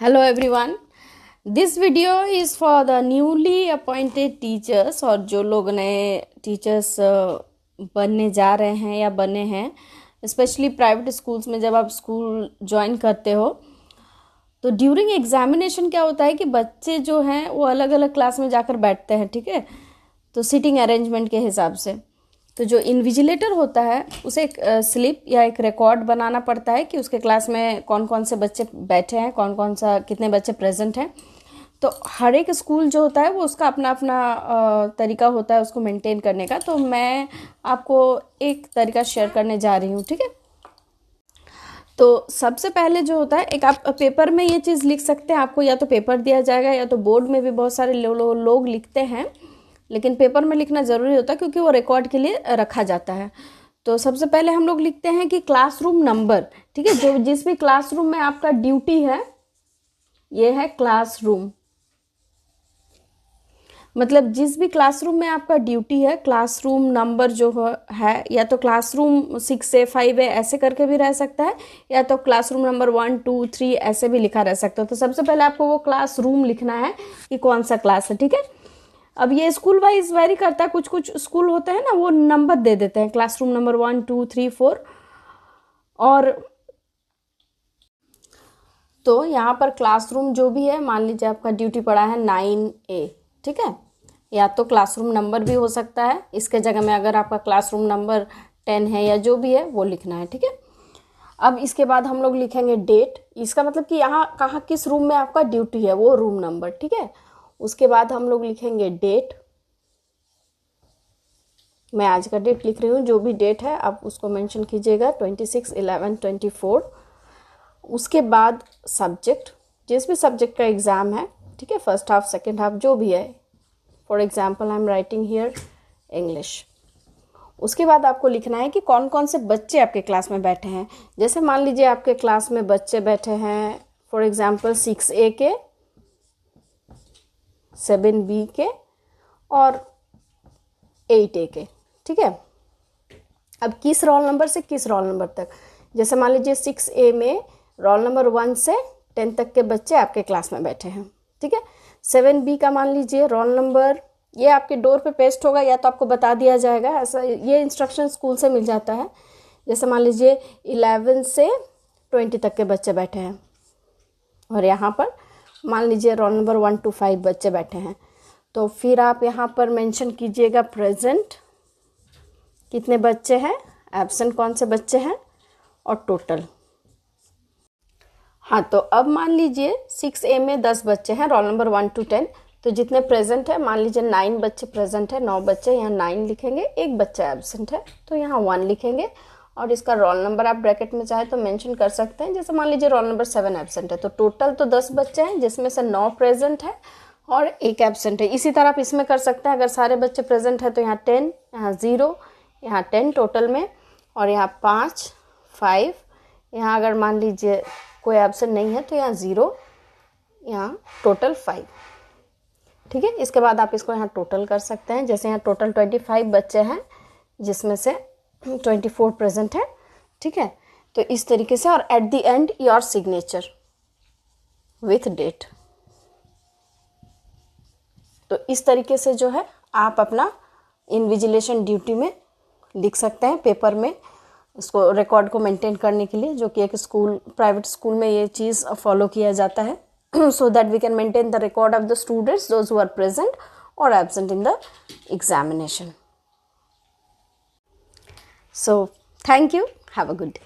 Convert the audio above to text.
Hello everyone. This video is for the newly appointed teachers और जो लोग नए टीचर्स बनने जा रहे हैं या बने हैं, स्पेशली प्राइवेट स्कूल्स में जब आप स्कूल ज्वाइन करते हो तो ड्यूरिंग एग्जामिनेशन क्या होता है कि बच्चे जो हैं वो अलग अलग क्लास में जाकर बैठते हैं, ठीक है। तो सीटिंग अरेंजमेंट के हिसाब से तो जो इन्विजिलेटर होता है उसे एक स्लिप या एक रिकॉर्ड बनाना पड़ता है कि उसके क्लास में कौन कौन से बच्चे बैठे हैं, कौन कौन सा कितने बच्चे प्रेजेंट हैं। तो हर एक स्कूल जो होता है वो उसका अपना अपना तरीका होता है उसको मेंटेन करने का। तो मैं आपको एक तरीका शेयर करने जा रही हूँ, ठीक है। तो सबसे पहले जो होता है, एक आप पेपर में ये चीज़ लिख सकते हैं। आपको या तो पेपर दिया जाएगा या तो बोर्ड में भी बहुत सारे लोग लिखते हैं, लेकिन पेपर में लिखना ज़रूरी होता है क्योंकि वो रिकॉर्ड के लिए रखा जाता है। तो सबसे पहले हम लोग लिखते हैं कि क्लासरूम नंबर, ठीक है। जो जिस भी क्लासरूम में आपका ड्यूटी है, ये है क्लासरूम, मतलब जिस भी क्लासरूम में आपका ड्यूटी है, क्लासरूम नंबर जो है या तो क्लासरूम 6 है 5 है ऐसे करके भी रह सकता है, या तो क्लासरूम नंबर 1 2 3 ऐसे भी लिखा रह सकता है। तो सबसे पहले आपको वो क्लासरूम लिखना है कि कौन सा क्लास है, ठीक है। अब ये स्कूल वाइज वेरी करता है, कुछ कुछ स्कूल होते हैं ना वो नंबर दे देते हैं, क्लासरूम नंबर 1 2 3 4। और तो यहाँ पर क्लासरूम जो भी है, मान लीजिए आपका ड्यूटी पड़ा है 9A, ठीक है। या तो क्लासरूम नंबर भी हो सकता है, इसके जगह में अगर आपका क्लासरूम नंबर 10 है या जो भी है वो लिखना है, ठीक है। अब इसके बाद हम लोग लिखेंगे डेट, इसका मतलब कि यहाँ कहाँ किस रूम में आपका ड्यूटी है वो रूम नंबर, ठीक है। उसके बाद हम लोग लिखेंगे डेट, मैं आज का डेट लिख रही हूँ, जो भी डेट है आप उसको मेंशन कीजिएगा, 26/11/24। उसके बाद सब्जेक्ट, जिस भी सब्जेक्ट का एग्ज़ाम है, ठीक है, फर्स्ट हाफ सेकेंड हाफ जो भी है। For example I am writing here English. उसके बाद आपको लिखना है कि कौन कौन से बच्चे आपके क्लास में बैठे हैं। जैसे मान लीजिए आपके क्लास में बच्चे बैठे हैं फॉर एग्जाम्पल 6A के, 7B के और 8A के, ठीक है। अब किस रोल नंबर से किस रोल नंबर तक, जैसे मान लीजिए 6A में रोल नंबर 1 से 10 तक के बच्चे आपके क्लास में बैठे हैं, ठीक है। 7B का मान लीजिए रोल नंबर, ये आपके डोर पे पेस्ट होगा या तो आपको बता दिया जाएगा, ऐसा ये इंस्ट्रक्शन स्कूल से मिल जाता है। जैसे मान लीजिए 11 से 20 तक के बच्चे बैठे हैं और यहाँ पर मान लीजिए रोल नंबर 1 to 5 बच्चे बैठे हैं। तो फिर आप यहाँ पर मेंशन कीजिएगा प्रेजेंट कितने बच्चे हैं, एब्सेंट कौन से बच्चे हैं और टोटल। हाँ, तो अब मान लीजिए 6A में 10 बच्चे हैं, रोल नंबर 1 to 10, तो जितने प्रेजेंट है, मान लीजिए 9 बच्चे प्रेजेंट है, 9 बच्चे, यहाँ 9 लिखेंगे, एक बच्चा एब्सेंट है तो यहाँ 1 लिखेंगे। और इसका रोल नंबर आप ब्रैकेट में चाहे तो मेंशन कर सकते हैं। जैसे मान लीजिए रोल नंबर 7 एब्सेंट है, तो टोटल तो 10 बच्चे हैं जिसमें से 9 प्रेजेंट है और एक एब्सेंट है। इसी तरह आप इसमें कर सकते हैं, अगर सारे बच्चे प्रेजेंट है तो यहाँ 10, यहाँ 0, यहाँ 10 टोटल में, और यहाँ 5 5, यहाँ अगर मान लीजिए कोई एब्सेंट नहीं है तो यहाँ 0, यहाँ टोटल 5, ठीक है। इसके बाद आप इसको यहाँ टोटल कर सकते हैं। जैसे यहाँ टोटल 25 बच्चे हैं जिसमें से 24 प्रेजेंट है, ठीक है। तो इस तरीके से, और at the end your signature with date. तो इस तरीके से जो है आप अपना इन्विजिलेशन ड्यूटी में लिख सकते हैं पेपर में, इसको रिकॉर्ड को मेंटेन करने के लिए, जो कि एक स्कूल, प्राइवेट स्कूल में ये चीज़ फॉलो किया जाता है so that we can maintain the record of the students, those who are present or absent in the examination. So thank you, have a good day.